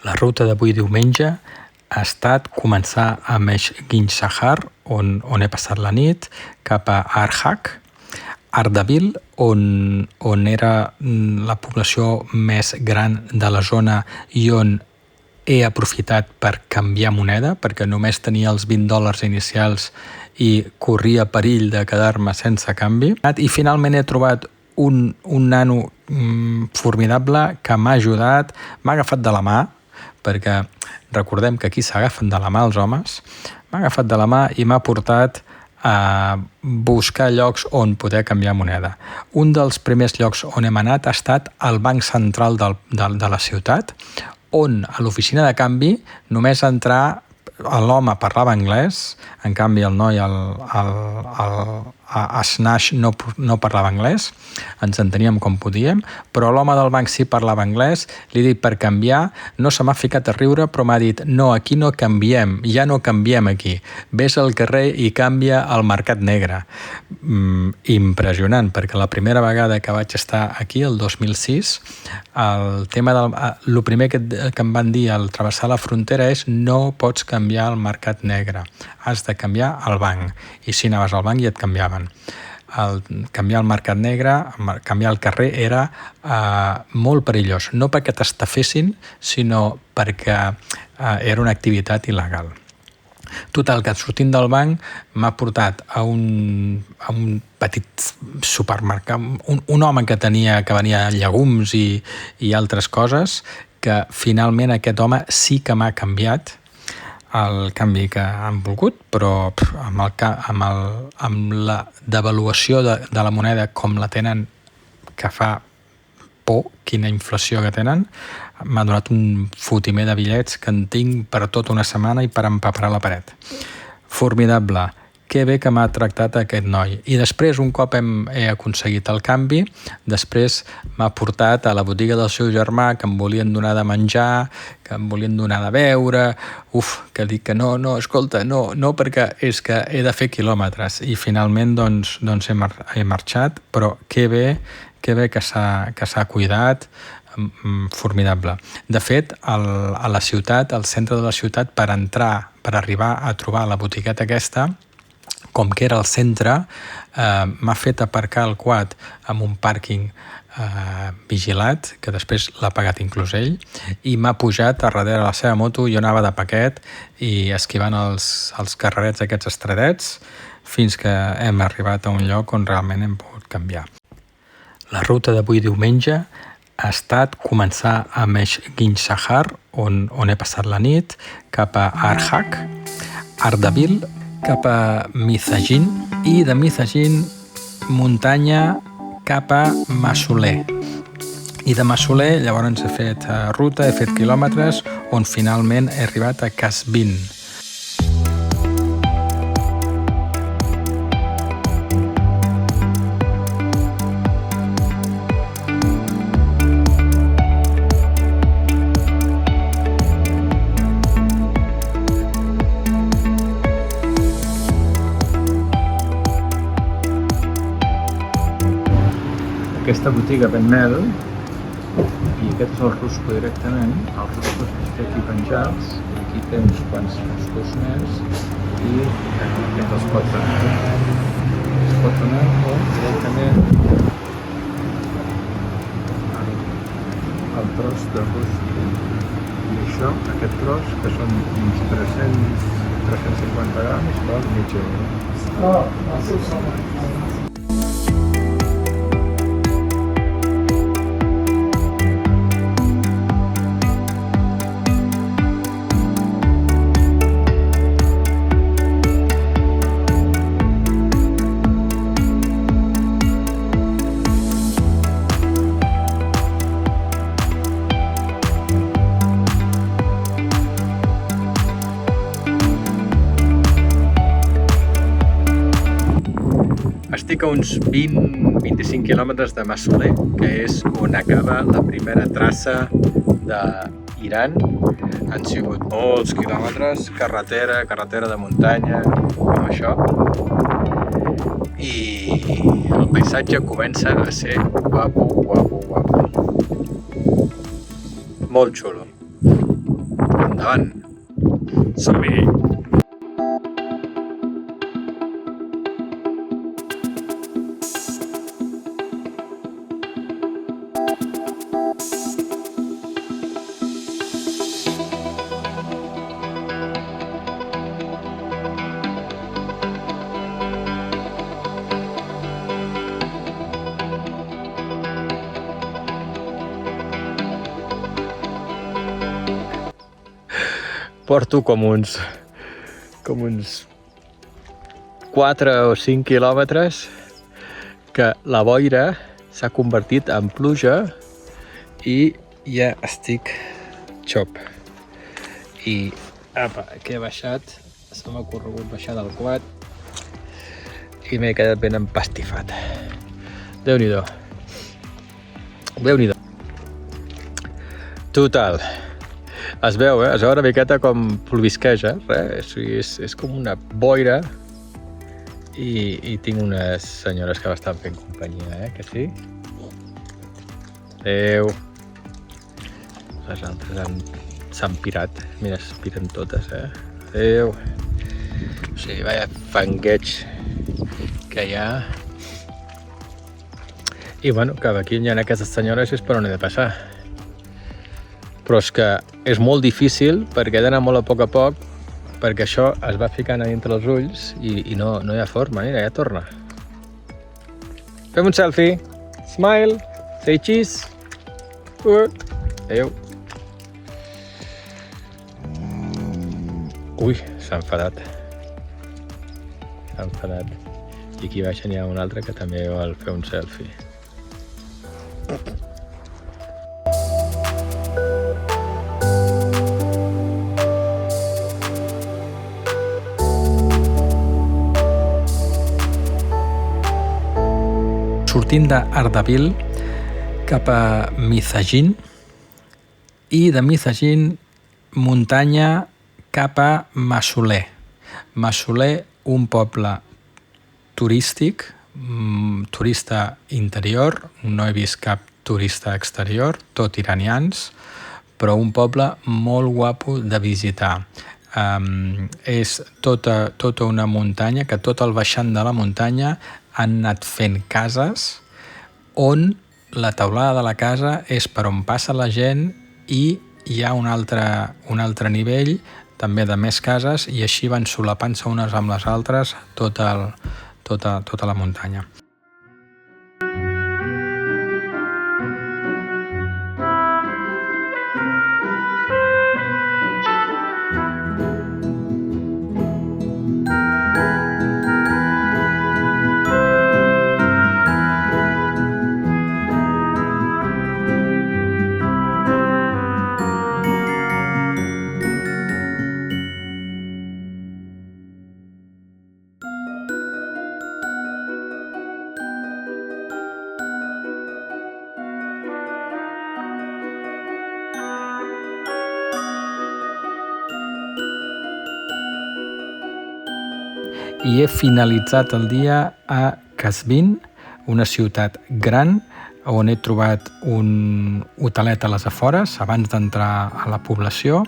La ruta d'avui diumenge ha estat començar a Meshgin Shahar, on he passat la nit, cap a Arhak, Ardabil, on era la població més gran de la zona i on he aprofitat per canviar moneda, perquè només tenia els $20 inicials i corria perill de quedar-me sense canvi. I finalment he trobat un nano formidable que m'ha ajudat, m'ha agafat de la mà, perquè recordem que aquí s'agafen de la mà els homes, m'ha agafat de la mà i m'ha portat a buscar llocs on poder canviar moneda. Un dels primers llocs on hem anat ha estat al Banc Central de la ciutat, on a l'oficina de canvi només entrar l'home parlava anglès, en canvi el noi, a Snash no parlava anglès, ens enteníem com podíem, però l'home del banc sí parlava anglès, li he dit per canviar, no se m'ha ficat a riure, però m'ha dit, no, aquí no canviem, ja no canviem aquí, vés al carrer i canvia al mercat negre. Impressionant, perquè la primera vegada que vaig estar aquí, el 2006, el primer que em van dir al travessar la frontera és no pots canviar al mercat negre, has de canviar al banc, i si anaves al banc ja et canviaven. Canviar al mercat negre, canviar al carrer era molt perillós, no perquè t'estafessin, sinó perquè era una activitat il·legal. Total, que sortint del banc m'ha portat a un petit supermercat, un home que venia llegums i altres coses, que finalment aquest home sí que m'ha canviat el canvi que han volgut, però amb la devaluació de la moneda com la tenen, que fa por, quina inflació que tenen, m'ha donat un fotimer de bitllets que en tinc per tota una setmana i per empaprar la paret. Formidable. Que bé que m'ha tractat aquest noi. I després, un cop he aconseguit el canvi, després m'ha portat a la botiga del seu germà, que em volien donar de menjar, que em volien donar de beure, que dic que no, escolta, no, perquè és que he de fer quilòmetres. I finalment doncs he marxat, però que bé que s'ha cuidat, formidable. De fet, a la ciutat, al centre de la ciutat, per arribar a trobar la botigueta aquesta, com que era al centre, m'ha fet aparcar el quad en un pàrquing vigilat, que després l'ha pagat inclús ell, i m'ha pujat a darrere la seva moto, jo anava de paquet i esquivant els carrerets aquests estradets, fins que hem arribat a un lloc on realment hem pogut canviar. La ruta d'avui diumenge ha estat començar a Meshgin Shahar, on he passat la nit, cap a Arhak, Ardabil, cap a Mizagin, i de Mizagin muntanya cap a Masuleh. I de Masuleh llavors he fet ruta, he fet quilòmetres, on finalment he arribat a Kasbin. Aquesta botiga ven mel i aquest és el rusco directament, els ruscos que té aquí penjats, i aquí té uns quants ruscos més i aquest els pot donar. Es pot donar o directament el tros de rusc. I això, aquest tros, que són uns 350 grams, val mig euro. Estic a uns 20-25 quilòmetres de Masuleh, que és on acaba la primera traça d'Iran. Han sigut molts quilòmetres, carretera de muntanya, com això. I el paisatge comença a ser guapo. Molt xulo. endavant. Som-hi! Porto com uns 4 o 5 quilòmetres que la boira s'ha convertit en pluja i ja estic xop. I apa, que he baixat, se m'ha corregut baixar del quad i m'he quedat ben empastifat. Déu-n'hi-do. Déu-n'hi-do. Total. Es veu, es veu una miqueta com plovisqueja, és com una boira i tinc unes senyores que m'estan fent companyia, que sí? Adéu. Les altres s'han pirat, mira, es piren totes, Adéu. O sigui, vaya fangueig que hi ha. I bueno, que aquí hi ha aquestes senyores és per on he de passar. Però és que és molt difícil perquè he d'anar molt a poc, perquè això es va ficant a dintre els ulls i no hi ha forma. Mira, ja torna. Fem un selfie. Smile. Say cheese. Adéu. Ui, s'ha enfadat. S'ha enfadat. I aquí baix n'hi ha un altre que també vol fer un selfie. Sortim d'Ardabil cap a Mizagin i de Mizagin muntanya cap a Massouler. Massouler, un poble turístic, turista interior, no he vist cap turista exterior, tot iranians, però un poble molt guapo de visitar. És tota una muntanya, que tot el baixant de la muntanya han anat fent cases on la teulada de la casa és per on passa la gent i hi ha un altre nivell també de més cases i així van solapant-se unes amb les altres tota la muntanya. I he finalitzat el dia a Qazvin, una ciutat gran on he trobat un hotelet a les afores abans d'entrar a la població.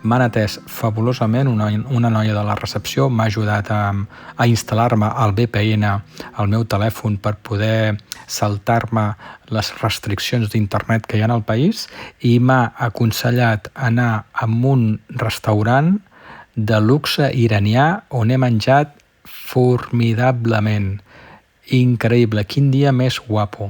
M'han atès fabulosament, una noia de la recepció m'ha ajudat a instal·lar-me el VPN al meu telèfon per poder saltar-me les restriccions d'internet que hi ha al país i m'ha aconsellat anar a un restaurant de luxe iranià on he menjat formidablement. Increïble, quin dia més guapo.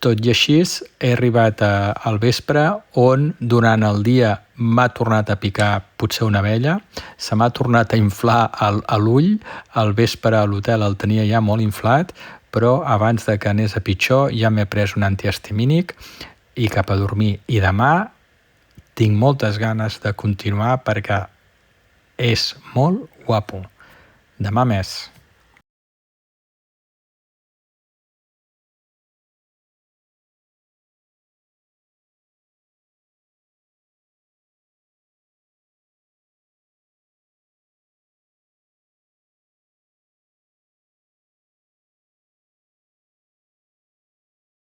Tot i així, he arribat al vespre on durant el dia m'ha tornat a picar potser una abella, se m'ha tornat a inflar l'ull, al vespre a l'hotel el tenia ja molt inflat, però abans de que anés a pitjor ja m'he pres un antihistamínic i cap a dormir. I demà tinc moltes ganes de continuar perquè és molt guapo. Demà més.